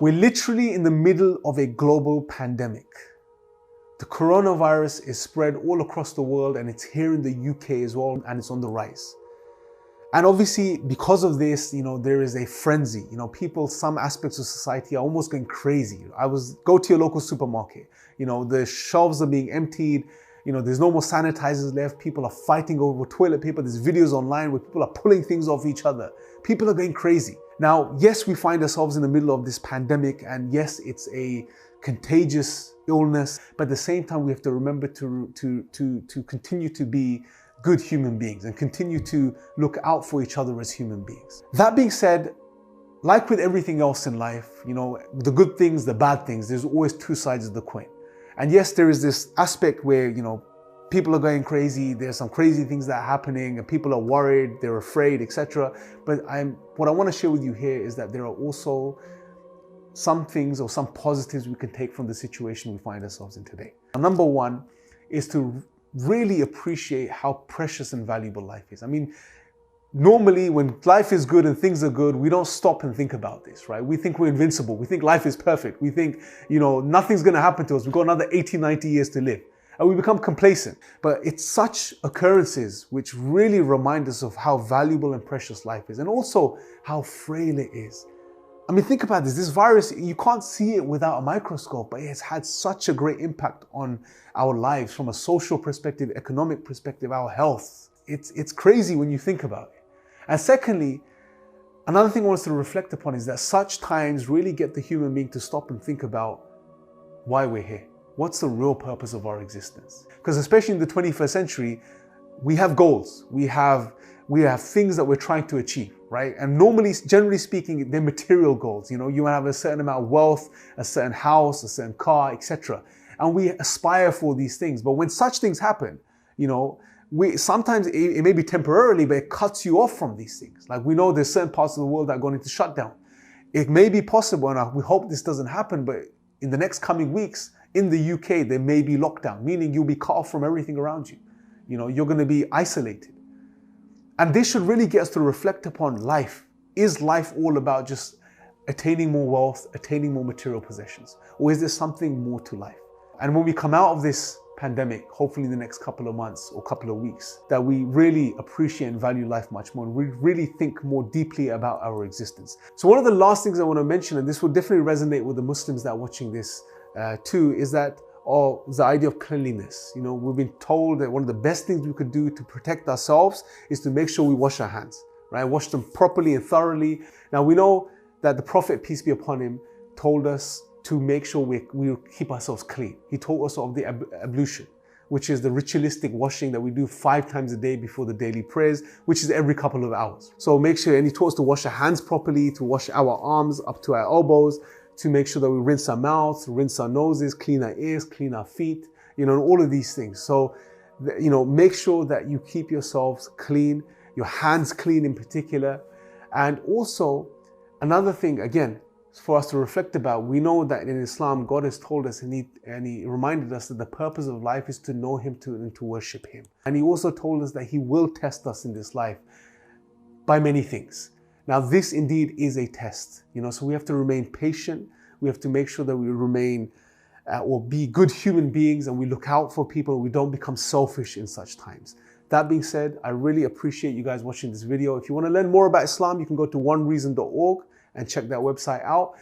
We're literally in the middle of a global pandemic. The coronavirus is spread all across the world, and it's here in the UK as well, and it's on the rise. And obviously, because of this, there is a frenzy. People, some aspects of society are almost going crazy. Go to your local supermarket. The shelves are being emptied. There's no more sanitizers left. People are fighting over toilet paper. There's videos online where people are pulling things off each other. People are going crazy. Now, yes, we find ourselves in the middle of this pandemic, and yes, it's a contagious illness, but at the same time, we have to remember to continue to be good human beings and continue to look out for each other as human beings. That being said, like with everything else in life, the good things, the bad things, there's always two sides of the coin. And yes, there is this aspect where, people are going crazy, there's some crazy things that are happening and people are worried, they're afraid, etc. But what I want to share with you here is that there are also some things or some positives we can take from the situation we find ourselves in today. Number one is to really appreciate how precious and valuable life is. Normally when life is good and things are good, we don't stop and think about this, right? We think we're invincible. We think life is perfect. We think, nothing's going to happen to us. We've got another 80, 90 years to live. And we become complacent. But it's such occurrences which really remind us of how valuable and precious life is, and also how frail it is. Think about this. This virus, you can't see it without a microscope, but it's had such a great impact on our lives from a social perspective, economic perspective, our health. It's crazy when you think about it. And secondly, another thing I want us to reflect upon is that such times really get the human being to stop and think about why we're here. What's the real purpose of our existence? Because especially in the 21st century, we have goals. We have things that we're trying to achieve, right? And normally, generally speaking, they're material goals. You want to have a certain amount of wealth, a certain house, a certain car, etc. And we aspire for these things. But when such things happen, sometimes it may be temporarily, but it cuts you off from these things. Like we know there's certain parts of the world that are going into shutdown. It may be possible, and we hope this doesn't happen, but in the next coming weeks, in the UK, there may be lockdown, meaning you'll be cut off from everything around you. You're going to be isolated. And this should really get us to reflect upon life. Is life all about just attaining more wealth, attaining more material possessions? Or is there something more to life? And when we come out of this pandemic, hopefully in the next couple of months or couple of weeks, that we really appreciate and value life much more, and we really think more deeply about our existence. So one of the last things I want to mention, and this will definitely resonate with the Muslims that are watching this too, is that the idea of cleanliness. We've been told that one of the best things we could do to protect ourselves is to make sure we wash our hands, right? Wash them properly and thoroughly. Now we know that the Prophet, peace be upon him, told us to make sure we keep ourselves clean. He taught us of the ablution, which is the ritualistic washing that we do 5 times a day before the daily prayers, which is every couple of hours. So make sure, and he taught us to wash our hands properly, to wash our arms up to our elbows, to make sure that we rinse our mouths, rinse our noses, clean our ears, clean our feet, and all of these things. So, make sure that you keep yourselves clean, your hands clean in particular. And also, another thing, again, for us to reflect about, we know that in Islam, God has told us and he reminded us that the purpose of life is to know Him and to worship Him. And He also told us that He will test us in this life by many things. Now, this indeed is a test, so we have to remain patient. We have to make sure that we remain or be good human beings, and we look out for people. We don't become selfish in such times. That being said, I really appreciate you guys watching this video. If you want to learn more about Islam, you can go to onereason.org and check that website out.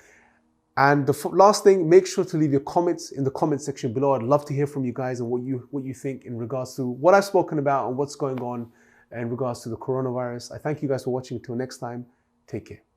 And the last thing, make sure to leave your comments in the comment section below. I'd love to hear from you guys and what you think in regards to what I've spoken about and what's going on in regards to the coronavirus. I thank you guys for watching. Until next time, take care.